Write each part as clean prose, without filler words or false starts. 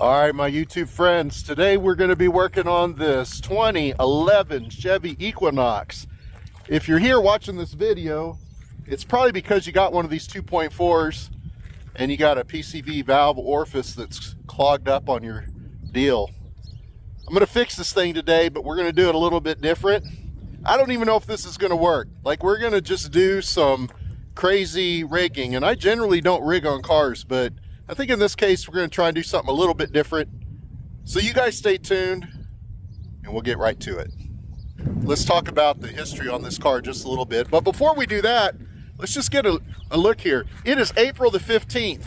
All right, my YouTube friends, today we're going to be working on this 2011 Chevy Equinox. If you're here watching this video, it's probably because you got one of these 2.4s and you got a PCV valve orifice that's clogged up on your deal. I'm going to fix this thing today, but we're going to do it a little bit different. I don't even know if this is going to work. Like, we're going to just do some crazy rigging, and I generally don't rig on cars, but I think in this case we're going to try and do something a little bit different. So you guys stay tuned and we'll get right to it. Let's talk about the history on this car just a little bit. But before we do that, let's just get a look here. It is April the 15th.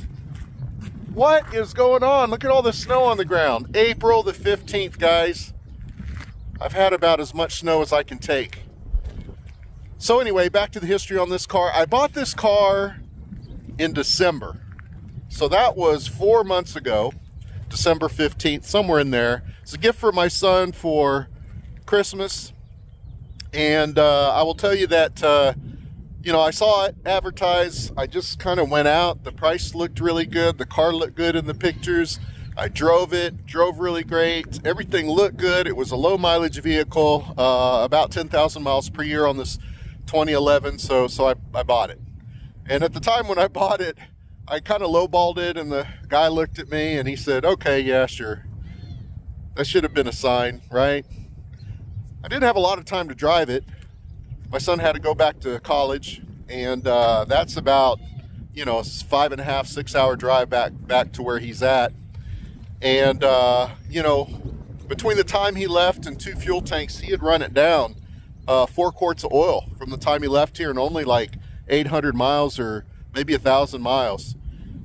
What is going on? Look at all the snow on the ground. April the 15th, guys. I've had about as much snow as I can take. So anyway, back to the history on this car. I bought this car in December. So that was 4 months ago, December 15th, somewhere in there. It's a gift for my son for Christmas. And I will tell you that, you know, I saw it advertised. I just kind of went out. The price looked really good. The car looked good in the pictures. I drove it, drove really great. Everything looked good. It was a low mileage vehicle, about 10,000 miles per year on this 2011. So I bought it. And at the time when I bought it, I kind of lowballed it, and the guy looked at me and he said, okay, yeah, sure. That should have been a sign, right? I didn't have a lot of time to drive it. My son had to go back to college, and that's about, you know, 5.5, 6 hour drive back to where he's at. And, you know, between the time he left and 2 fuel tanks, he had run it down 4 quarts of oil from the time he left here, and only like 800 miles or maybe 1,000 miles.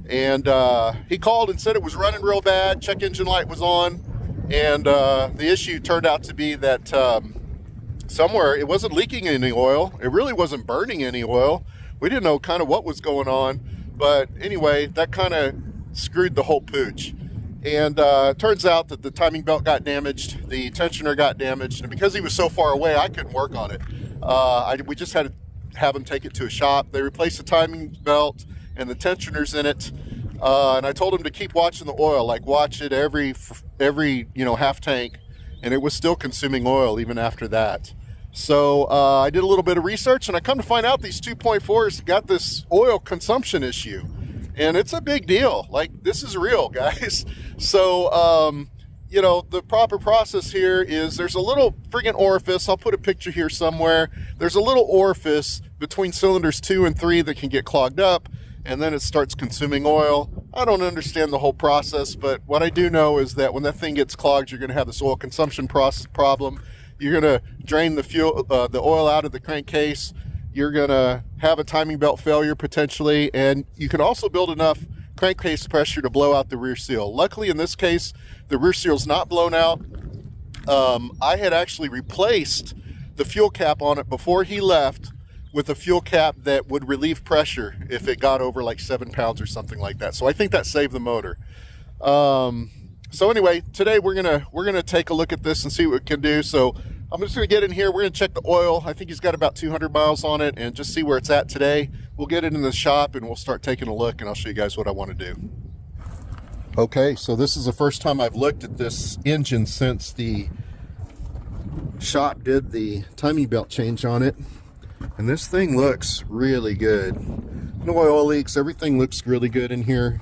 And he called and said it was running real bad. Check engine light was on. And the issue turned out to be that somewhere it wasn't leaking any oil. It really wasn't burning any oil. We didn't know kind of what was going on. But anyway, that kind of screwed the whole pooch. And it turns out that the timing belt got damaged. The tensioner got damaged. And because he was so far away, I couldn't work on it. We just had to have them take it to a shop. They replaced the timing belt and the tensioners in it, and I told him to keep watching the oil, like watch it every you know, half tank, and it was still consuming oil even after that. So I did a little bit of research, and I come to find out these 2.4s got this oil consumption issue, and it's a big deal. Like, this is real, guys. So you know, the proper process here is there's a little friggin' orifice. I'll put a picture here somewhere. There's a little orifice between cylinders 2 and 3 that can get clogged up, and then it starts consuming oil. I don't understand the whole process, but what I do know is that when that thing gets clogged, you're going to have this oil consumption process problem. You're going to drain the oil out of the crankcase. You're going to have a timing belt failure potentially, and you can also build enough crankcase pressure to blow out the rear seal. Luckily, in this case, the rear seal's not blown out. I had actually replaced the fuel cap on it before he left with a fuel cap that would relieve pressure if it got over like 7 pounds or something like that. So I think that saved the motor. So anyway, today we're gonna take a look at this and see what we can do. So I'm just gonna get in here. We're gonna check the oil. I think he's got about 200 miles on it, and just see where it's at today. We'll get it in the shop and we'll start taking a look, and I'll show you guys what I want to do. Okay, so this is the first time I've looked at this engine since the shop did the timing belt change on it. And this thing looks really good. No oil leaks, everything looks really good in here.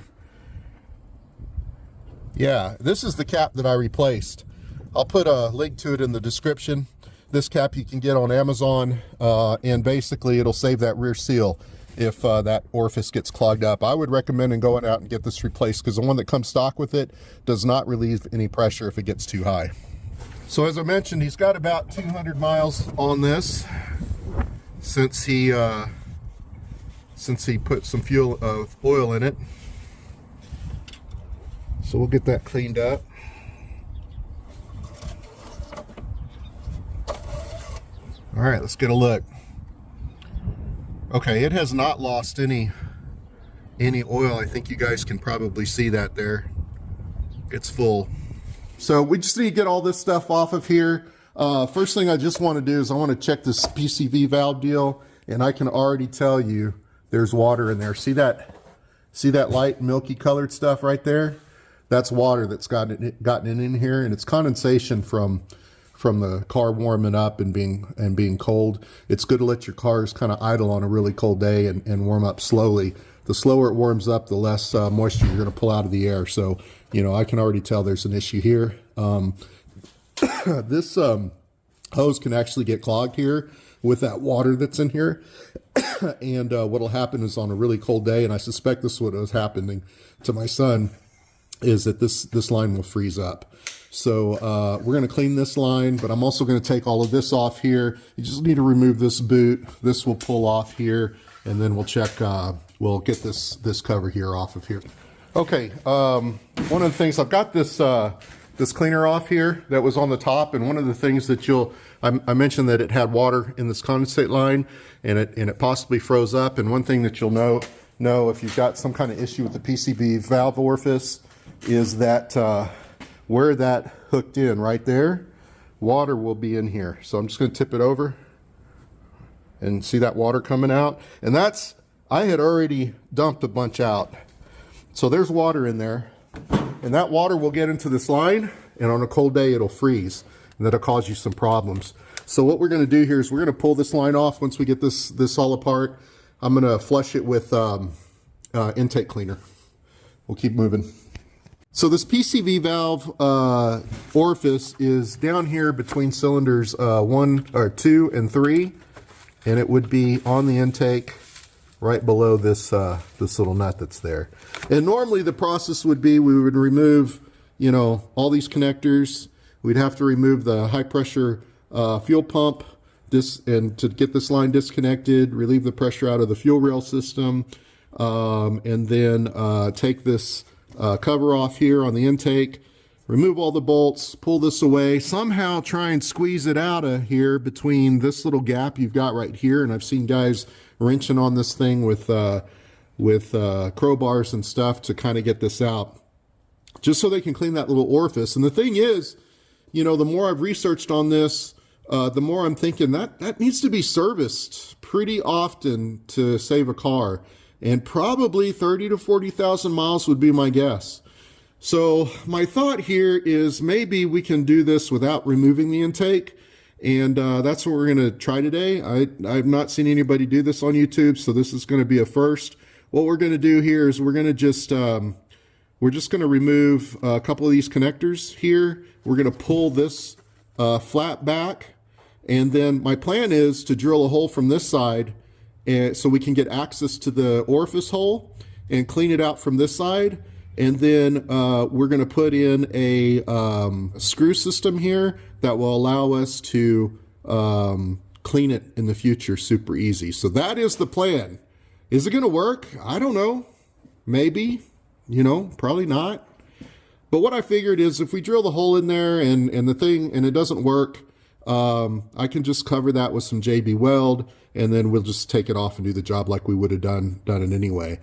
Yeah, this is the cap that I replaced. I'll put a link to it in the description. This cap you can get on Amazon, and basically it'll save that rear seal if that orifice gets clogged up. I would recommend going out and get this replaced, because the one that comes stock with it does not relieve any pressure if it gets too high. So as I mentioned, he's got about 200 miles on this since he put some oil in it. So we'll get that cleaned up. All right, let's get a look. Okay, it has not lost any oil. I think you guys can probably see that there. It's full. So we just need to get all this stuff off of here. First thing I just want to do is I want to check this PCV valve deal, and I can already tell you there's water in there. See that light milky colored stuff right there? that's water that's gotten in here, and it's condensation from the car warming up and being cold. It's good to let your cars kind of idle on a really cold day and warm up slowly. The slower it warms up, the less moisture you're going to pull out of the air. So, you know, I can already tell there's an issue here. This hose can actually get clogged here with that water that's in here. And what'll happen is on a really cold day, and I suspect this is what was happening to my son, is that this line will freeze up. So we're going to clean this line, but I'm also going to take all of this off here. You just need to remove this boot. This will pull off here, and then we'll check, we'll get this cover here off of here. Okay, one of the things, I've got this this cleaner off here that was on the top, and one of the things that I mentioned that it had water in this condensate line, and it possibly froze up. And one thing that you'll know if you've got some kind of issue with the PCV valve orifice is that where that hooked in right there, water will be in here. So I'm just going to tip it over and see that water coming out. And that's, I had already dumped a bunch out. So there's water in there, and that water will get into this line, and on a cold day it'll freeze, and that'll cause you some problems. So what we're going to do here is we're going to pull this line off. Once we get this all apart, I'm going to flush it with intake cleaner. We'll keep moving. So this PCV valve orifice is down here between cylinders 2 and 3, and it would be on the intake right below this this little nut that's there. And normally the process would be we would remove, you know, all these connectors. We'd have to remove the high pressure fuel pump and to get this line disconnected, relieve the pressure out of the fuel rail system, and then take this cover off here on the intake, remove all the bolts, pull this away, somehow try and squeeze it out of here between this little gap you've got right here. And I've seen guys wrenching on this thing with crowbars and stuff to kind of get this out, just so they can clean that little orifice. And the thing is, you know, the more I've researched on this, the more I'm thinking that needs to be serviced pretty often to save a car. And probably 30 to 40,000 miles would be my guess. So my thought here is maybe we can do this without removing the intake. And that's what we're going to try today. I've not seen anybody do this on YouTube, so this is going to be a first. What we're going to do here is we're going to just, we're just going to remove a couple of these connectors here. We're going to pull this flap back. And then my plan is to drill a hole from this side, and so we can get access to the orifice hole and clean it out from this side. And then we're going to put in a screw system here that will allow us to clean it in the future super easy. So that is the plan. Is it going to work? I don't know. Maybe, you know, probably not. But what I figured is if we drill the hole in there and it doesn't work, I can just cover that with some JB weld, and then we'll just take it off and do the job like we would have done it anyway.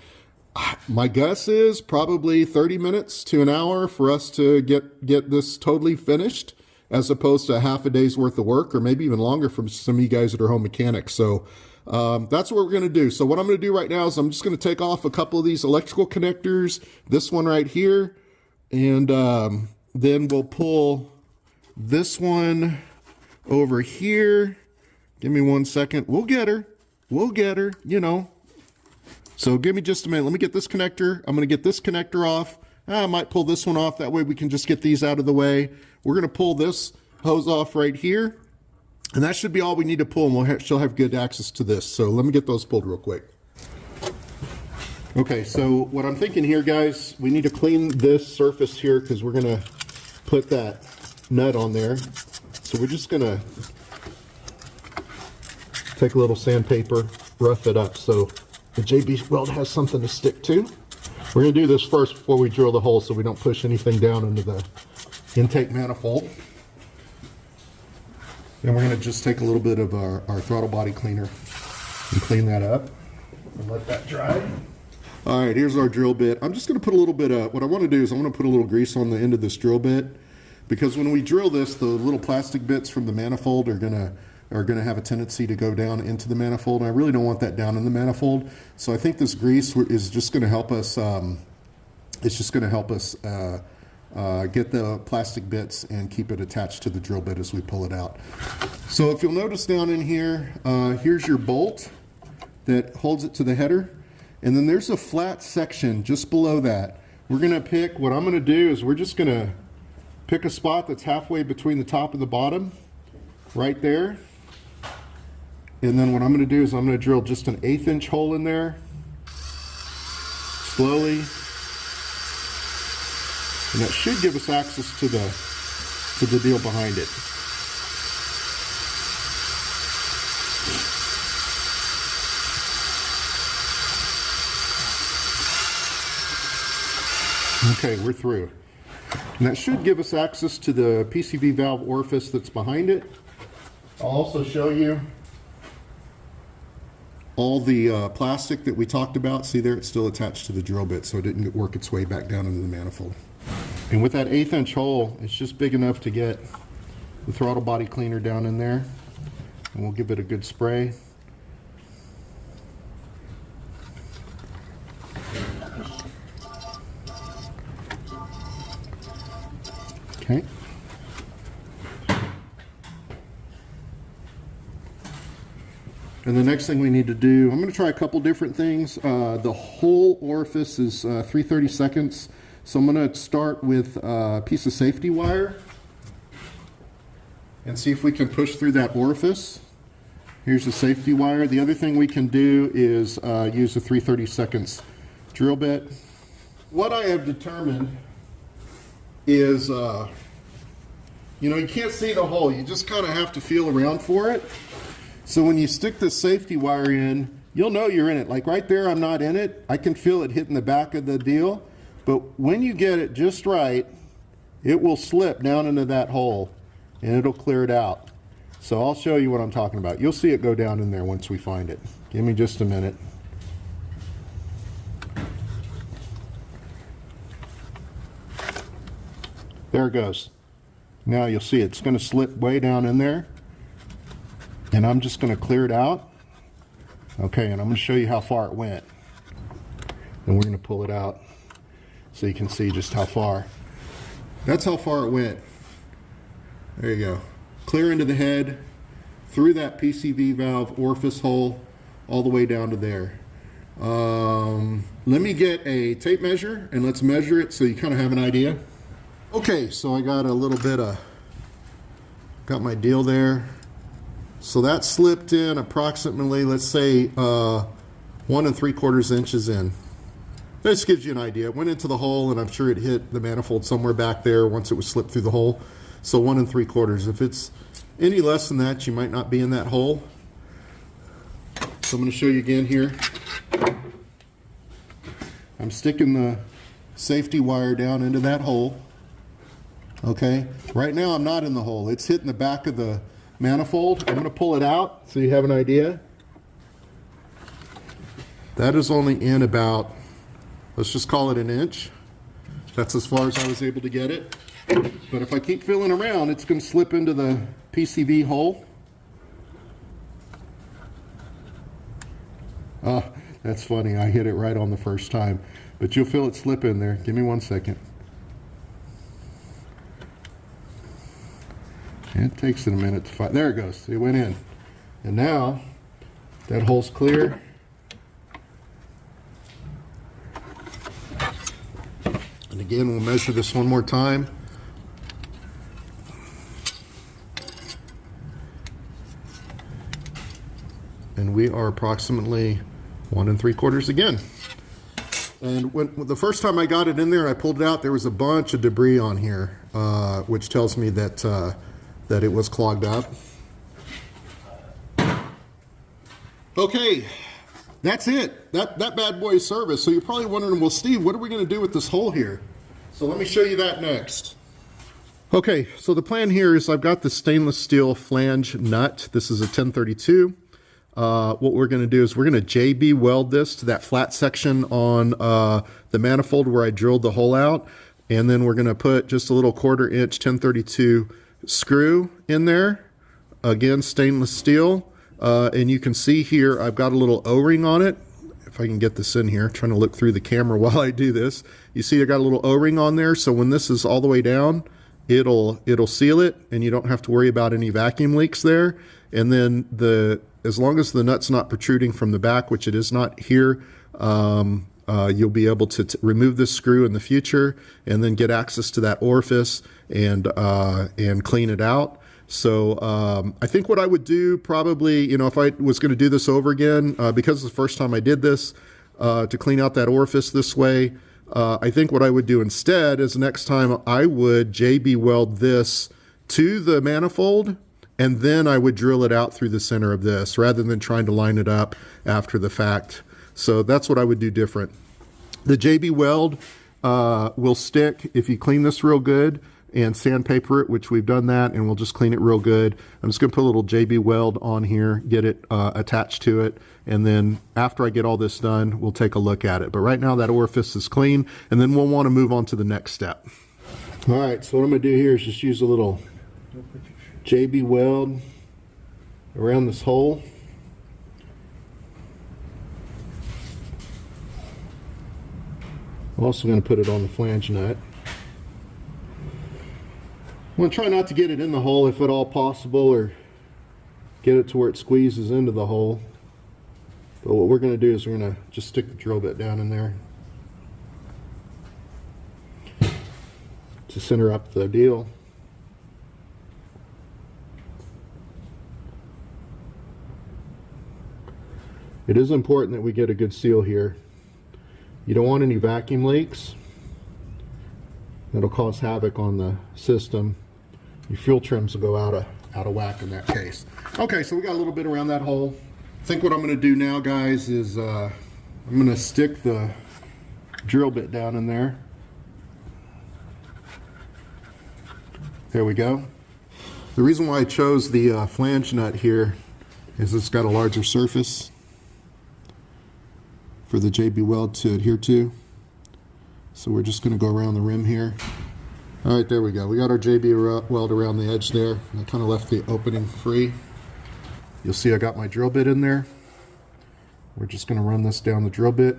My guess is probably 30 minutes to an hour for us to get this totally finished, as opposed to half a day's worth of work, or maybe even longer from some of you guys that are home mechanics. So that's what we're going to do. So what I'm going to do right now is I'm just going to take off a couple of these electrical connectors, this one right here, and then we'll pull this one over here. Give me 1 second. We'll get her. We'll get her, you know. So give me just a minute. Let me get this connector. I'm going to get this connector off. I might pull this one off. That way we can just get these out of the way. We're going to pull this hose off right here. And that should be all we need to pull, and she'll have good access to this. So let me get those pulled real quick. Okay, so what I'm thinking here, guys, we need to clean this surface here because we're going to put that nut on there. So we're just going to take a little sandpaper, rough it up so the JB weld has something to stick to. We're going to do this first before we drill the hole so we don't push anything down into the intake manifold. Then we're going to just take a little bit of our throttle body cleaner and clean that up and let that dry. All right, here's our drill bit. I'm just going to put a little bit of, what I want to do is I want to put a little grease on the end of this drill bit, because when we drill this, the little plastic bits from the manifold are gonna have a tendency to go down into the manifold, and I really don't want that down in the manifold. So I think this grease is just going to help us. It's just going to help us get the plastic bits and keep it attached to the drill bit as we pull it out. So if you'll notice down in here, here's your bolt that holds it to the header. And then there's a flat section just below that. We're gonna pick, what I'm gonna do is we're just gonna pick a spot that's halfway between the top and the bottom, right there. And then what I'm gonna do is I'm gonna drill just an 1/8 inch hole in there, slowly. And that should give us access to the deal behind it. Okay, we're through. And that should give us access to the PCV valve orifice that's behind it. I'll also show you all the plastic that we talked about. See there, it's still attached to the drill bit, so it didn't work its way back down into the manifold. And with that 1/8 inch hole, it's just big enough to get the throttle body cleaner down in there. And we'll give it a good spray. Okay. And the next thing we need to do, I'm going to try a couple different things. The whole orifice is 3/32, so I'm going to start with a piece of safety wire and see if we can push through that orifice. Here's the safety wire. The other thing we can do is use a 3/32 drill bit. What I have determined is, you know, you can't see the hole. You just kind of have to feel around for it. So when you stick the safety wire in, you'll know you're in it. Like right there, I'm not in it. I can feel it hitting the back of the deal. But when you get it just right, it will slip down into that hole and it'll clear it out. So I'll show you what I'm talking about. You'll see it go down in there once we find it. Give me just a minute. There it goes. Now you'll see it's going to slip way down in there. And I'm just going to clear it out. Okay, and I'm going to show you how far it went. And we're going to pull it out so you can see just how far. That's how far it went. There you go. Clear into the head, through that PCV valve orifice hole, all the way down to there. Let me get a tape measure and let's measure it so you kind of have an idea. Okay, so I got a little bit of, got my deal there. So that slipped in approximately, let's say, 1 3/4 inches in. This gives you an idea. It went into the hole, and I'm sure it hit the manifold somewhere back there once it was slipped through the hole. So 1 3/4. If it's any less than that, you might not be in that hole. So I'm going to show you again here. I'm sticking the safety wire down into that hole. Okay. Right now I'm not in the hole. It's hitting the back of the manifold. I'm going to pull it out so you have an idea. That is only in about, let's just call it 1 inch. That's as far as I was able to get it. But if I keep feeling around, it's going to slip into the PCV hole. Oh, that's funny. I hit it right on the first time. But you'll feel it slip in there. Give me 1 second. It takes it a minute to find. There it goes. It went in. And now that hole's clear. And again, we'll measure this one more time. And we are approximately 1 3/4 again. And when the first time I got it in there, I pulled it out, there was a bunch of debris on here, which tells me that that it was clogged up. Okay, that's it. That bad boy is serviced. So you're probably wondering, well, Steve, what are we going to do with this hole here? So let me show you that next. Okay, so the plan here is I've got the stainless steel flange nut. This is a 1032. What we're going to do is we're going to JB weld this to that flat section on the manifold where I drilled the hole out. And then we're going to put just a little 1/4 inch 1032 screw in there. Again, stainless steel. And you can see here I've got a little O-ring on it. if I can get this in here, trying to look through the camera while I do this. You see I got a little O-ring on there, so when this is all the way down, it'll seal it, and you don't have to worry about any vacuum leaks there. And then as long as the nut's not protruding from the back, which it is not here, you'll be able to remove this screw in the future and then get access to that orifice and clean it out. So I think what I would do probably, you know, if I was going to do this over again, because it's the first time I did this, to clean out that orifice this way, I think what I would do instead is next time I would JB weld this to the manifold, and then I would drill it out through the center of this rather than trying to line it up after the fact. So that's what I would do different. The JB weld will stick if you clean this real good and sandpaper it, which we've done that, and we'll just clean it real good. I'm just going to put a little JB weld on here, get it attached to it, and then after I get all this done, we'll take a look at it. But right now that orifice is clean, and then we'll want to move on to the next step. All right, so what I'm going to do here is just use a little JB weld around this hole. I'm also going to put it on the flange nut. I'm going to try not to get it in the hole if at all possible, or get it to where it squeezes into the hole. But what we're going to do is we're going to just stick the drill bit down in there to center up the deal. It is important that we get a good seal here. You don't want any vacuum leaks. That'll cause havoc on the system. Your fuel trims will go out of whack in that case. Okay, so we got a little bit around that hole. I think what I'm going to do now, guys, is I'm going to stick the drill bit down in there. There we go. The reason why I chose the flange nut here is it's got a larger surface for the JB weld to adhere to. So we're just going to go around the rim here. All right, there we go. We got our JB weld around the edge there. I kind of left the opening free. You'll see I got my drill bit in there. We're just going to run this down the drill bit.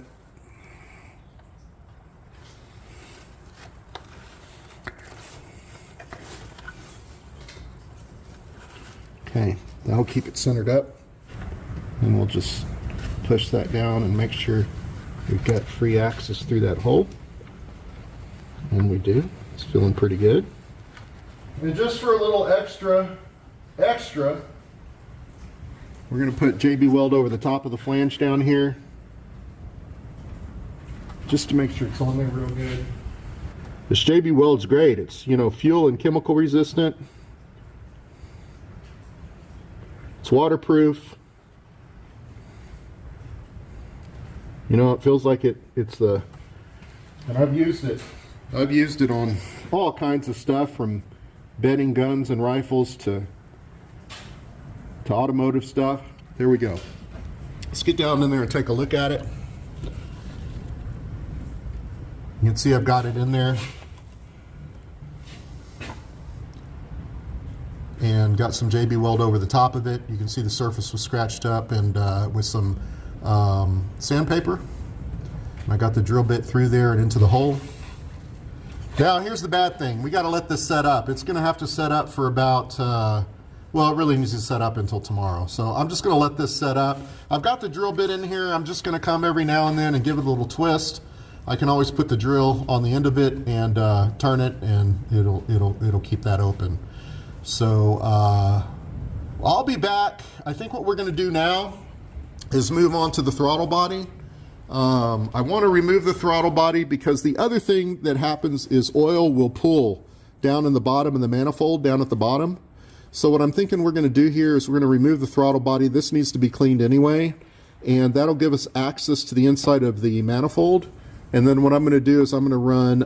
Okay, that'll keep it centered up. And we'll just push that down and make sure we've got free access through that hole. And we do. It's feeling pretty good. And just for a little extra, we're going to put JB weld over the top of the flange down here, just to make sure it's on there real good. This JB weld's great. It's, you know, fuel and chemical resistant. It's waterproof. You know, it feels like it's the, and I've used it on all kinds of stuff, from bedding guns and rifles to automotive stuff. There we go. Let's get down in there and take a look at it. You can see I've got it in there. And got some JB weld over the top of it. You can see the surface was scratched up and with some sandpaper. And I got the drill bit through there and into the hole. Now here's the bad thing. We got to let this set up. It's going to have to set up for about, well, it really needs to set up until tomorrow. So I'm just going to let this set up. I've got the drill bit in here. I'm just going to come every now and then and give it a little twist. I can always put the drill on the end of it and turn it, and it'll keep that open. So I'll be back. I think what we're going to do now is move on to the throttle body. I want to remove the throttle body because the other thing that happens is oil will pool down in the bottom of the manifold, down at the bottom. So what I'm thinking we're going to do here is we're going to remove the throttle body. This needs to be cleaned anyway, and that'll give us access to the inside of the manifold. And then what I'm going to do is I'm going to run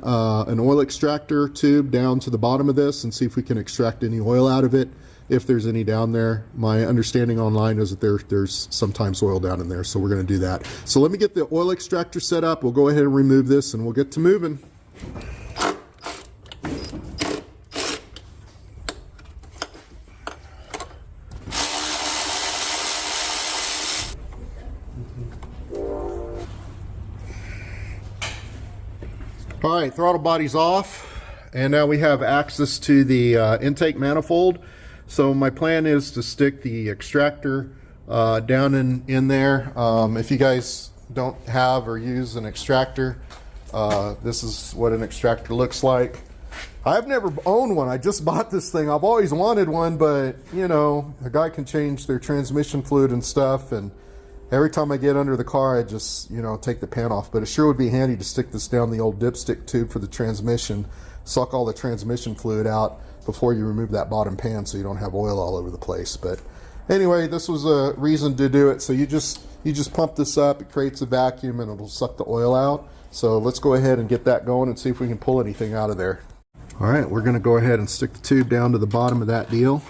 an oil extractor tube down to the bottom of this and see if we can extract any oil out of it, if there's any down there. My understanding online is that there's sometimes oil down in there, so we're going to do that. So let me get the oil extractor set up. We'll go ahead and remove this and we'll get to moving. All right, throttle body's off, and now we have access to the intake manifold. So my plan is to stick the extractor down in there. If you guys don't have or use an extractor, this is what an extractor looks like. I've never owned one. I just bought this thing. I've always wanted one, but you know, a guy can change their transmission fluid and stuff, and every time I get under the car, I just, you know, take the pan off. But it sure would be handy to stick this down the old dipstick tube for the transmission, suck all the transmission fluid out before you remove that bottom pan so you don't have oil all over the place. But anyway, this was a reason to do it. So you just pump this up, it creates a vacuum, and it'll suck the oil out. So let's go ahead and get that going and see if we can pull anything out of there. All right, we're gonna go ahead and stick the tube down to the bottom of that deal.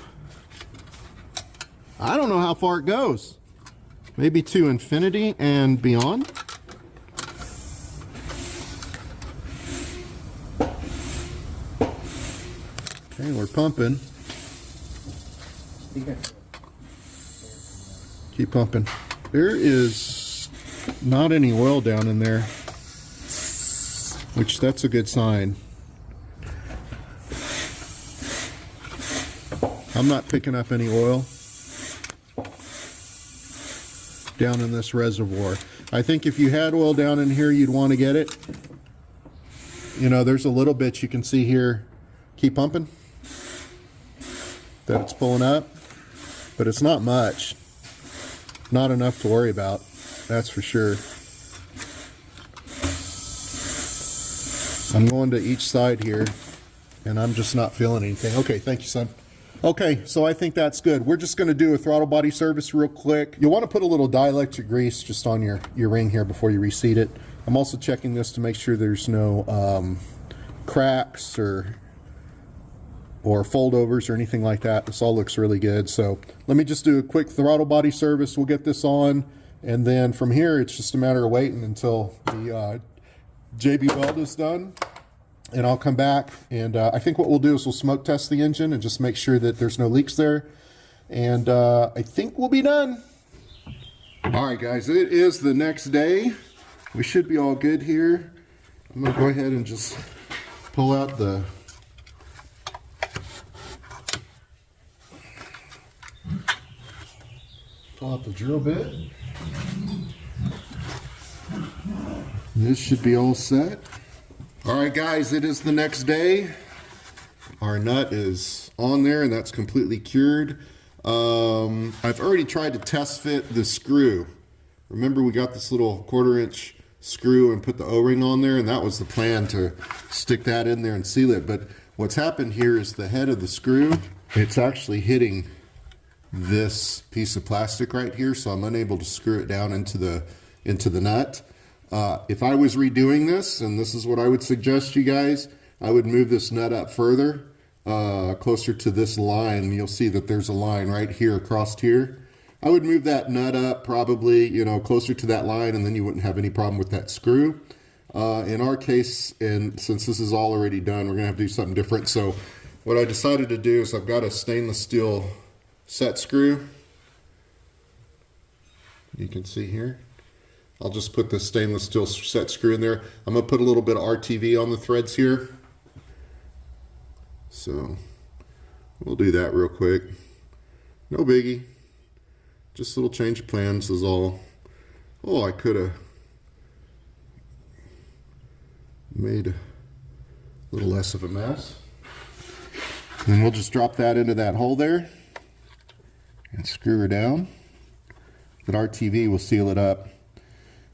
I don't know how far it goes. Maybe to infinity and beyond. Okay, we're pumping. Keep pumping. There is not any oil down in there, which that's a good sign. I'm not picking up any oil down in this reservoir. I think if you had oil down in here, you'd want to get it. You know, there's a little bit you can see here. Keep pumping. That it's pulling up, but it's not much. Not enough to worry about, that's for sure. I'm going to each side here, and I'm just not feeling anything. Okay, thank you, son. Okay, so I think that's good. We're just gonna do a throttle body service real quick. You'll wanna put a little dielectric grease just on your ring here before you reseat it. I'm also checking this to make sure there's no cracks or foldovers or anything like that. This all looks really good. So let me just do a quick throttle body service. We'll get this on, and then from here, it's just a matter of waiting until the JB weld is done. And I'll come back, and I think what we'll do is we'll smoke test the engine and just make sure that there's no leaks there. And I think we'll be done. All right, guys, it is the next day. We should be all good here. I'm gonna go ahead and just pull out the drill bit. This should be all set. All right, guys, it is the next day. Our nut is on there, and that's completely cured. I've already tried to test fit the screw. Remember, we got this little 1/4-inch screw and put the O-ring on there, and that was the plan, to stick that in there and seal it. But what's happened here is the head of the screw, it's actually hitting this piece of plastic right here, so I'm unable to screw it down into the nut. If I was redoing this, and this is what I would suggest you guys, I would move this nut up further, closer to this line. You'll see that there's a line right here across here. I would move that nut up probably, you know, closer to that line, and then you wouldn't have any problem with that screw. In our case, and since this is all already done, we're gonna have to do something different. So what I decided to do is I've got a stainless steel set screw. You can see here. I'll just put the stainless steel set screw in there. I'm gonna put a little bit of RTV on the threads here. So we'll do that real quick. No biggie. Just a little change of plans is all. Oh, I could have made a little less of a mess. And we'll just drop that into that hole there and screw her down. That RTV will seal it up.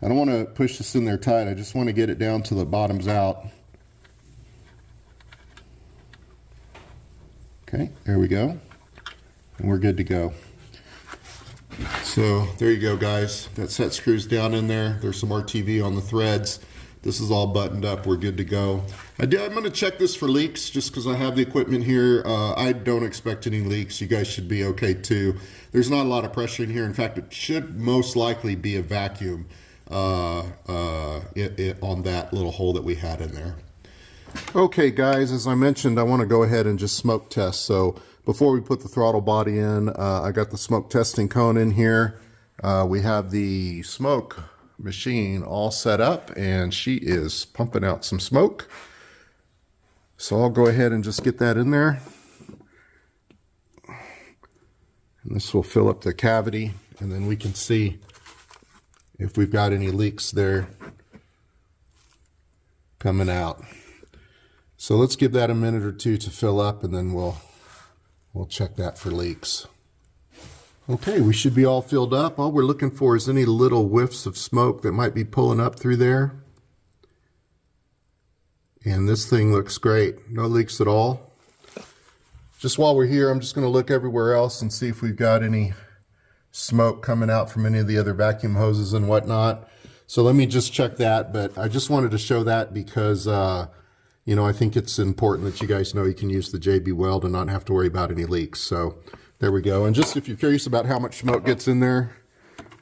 I don't want to push this in there tight. I just want to get it down till it bottoms out. Okay, there we go. And we're good to go. So there you go, guys. That set screws down in there. There's some RTV on the threads. This is all buttoned up. We're good to go. I'm going to check this for leaks just because I have the equipment here. I don't expect any leaks. You guys should be okay too. There's not a lot of pressure in here. In fact, it should most likely be a vacuum on that little hole that we had in there. Okay, guys, as I mentioned, I want to go ahead and just smoke test. So before we put the throttle body in, I got the smoke testing cone in here. We have the smoke machine all set up, and she is pumping out some smoke. So I'll go ahead and just get that in there. And this will fill up the cavity, and then we can see if we've got any leaks there coming out. So let's give that a minute or two to fill up, and then we'll check that for leaks. Okay, we should be all filled up. All we're looking for is any little whiffs of smoke that might be pulling up through there. And this thing looks great. No leaks at all. Just while we're here, I'm just going to look everywhere else and see if we've got any smoke coming out from any of the other vacuum hoses and whatnot. So let me just check that, but I just wanted to show that because, you know, I think it's important that you guys know you can use the JB Weld and not have to worry about any leaks. So there we go. And just if you're curious about how much smoke gets in there,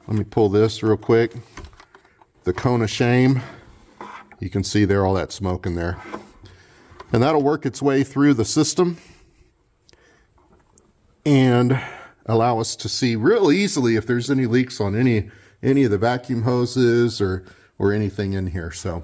let me pull this real quick. The cone of shame. You can see there all that smoke in there. And that'll work its way through the system and allow us to see real easily if there's any leaks on any of the vacuum hoses or anything in here. So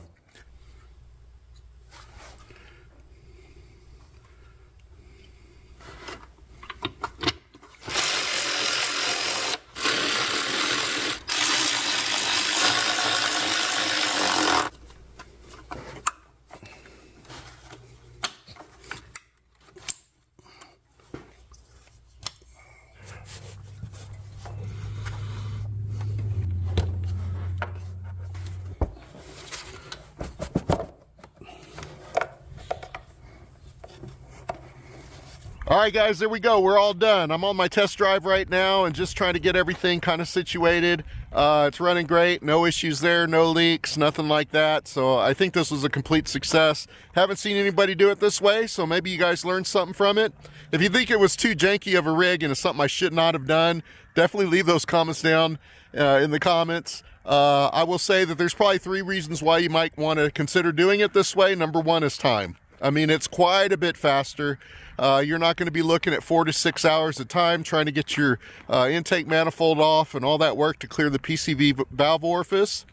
all right, guys, there we go. We're all done. I'm on my test drive right now and just trying to get everything kind of situated. It's running great. No issues there, no leaks, nothing like that. So I think this was a complete success. Haven't seen anybody do it this way, so maybe you guys learned something from it. If you think it was too janky of a rig and it's something I should not have done, definitely leave those comments down in the comments. I will say that there's probably 3 reasons why you might want to consider doing it this way. Number 1 is time. I mean, it's quite a bit faster. You're not going to be looking at 4 to 6 hours of time trying to get your intake manifold off and all that work to clear the PCV valve orifice.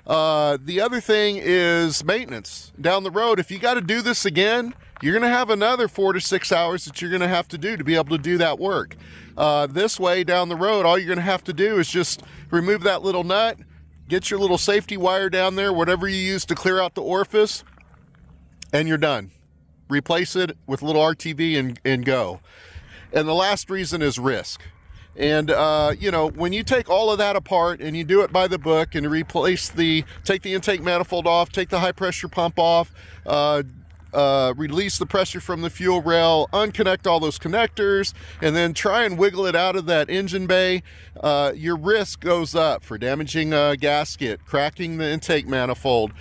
The other thing is maintenance. Down the road, if you got to do this again, you're going to have another 4 to 6 hours that you're going to have to do to be able to do that work. This way, down the road, all you're going to have to do is just remove that little nut, get your little safety wire down there, whatever you use to clear out the orifice, and you're done. Replace it with a little RTV and go. And the last reason is risk. And you know, when you take all of that apart and you do it by the book and take the intake manifold off, take the high pressure pump off, release the pressure from the fuel rail, unconnect all those connectors, and then try and wiggle it out of that engine bay, your risk goes up for damaging a gasket, cracking the intake manifold,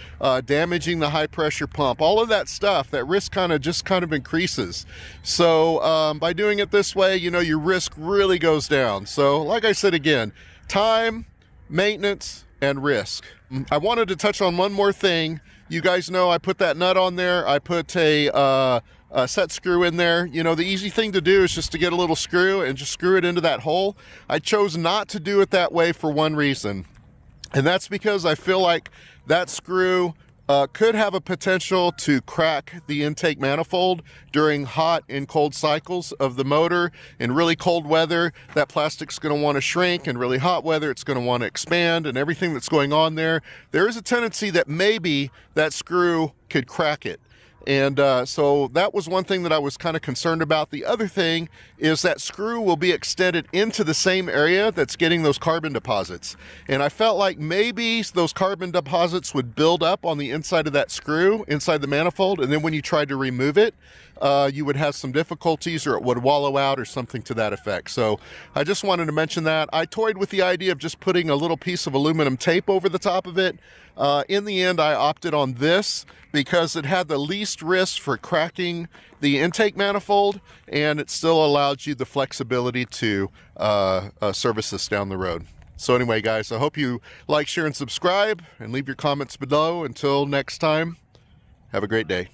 damaging the high pressure pump, all of that stuff. That risk kind of increases. So by doing it this way, you know, your risk really goes down. So like I said again, time, maintenance, and risk. I wanted to touch on one more thing. You guys know I put that nut on there. I put a set screw in there. You know, the easy thing to do is just to get a little screw and just screw it into that hole. I chose not to do it that way for one reason, and that's because I feel like that screw could have a potential to crack the intake manifold during hot and cold cycles of the motor. In really cold weather, that plastic's going to want to shrink. In really hot weather, it's going to want to expand, and everything that's going on there is a tendency that maybe that screw could crack it. And so that was one thing that I was kind of concerned about. The other thing is that screw will be extended into the same area that's getting those carbon deposits. And I felt like maybe those carbon deposits would build up on the inside of that screw, inside the manifold, and then when you tried to remove it, you would have some difficulties, or it would wallow out or something to that effect. So I just wanted to mention that. I toyed with the idea of just putting a little piece of aluminum tape over the top of it. In the end, I opted on this because it had the least risk for cracking the intake manifold, and it still allowed you the flexibility to service this down the road. So anyway, guys, I hope you like, share, and subscribe, and leave your comments below. Until next time, have a great day.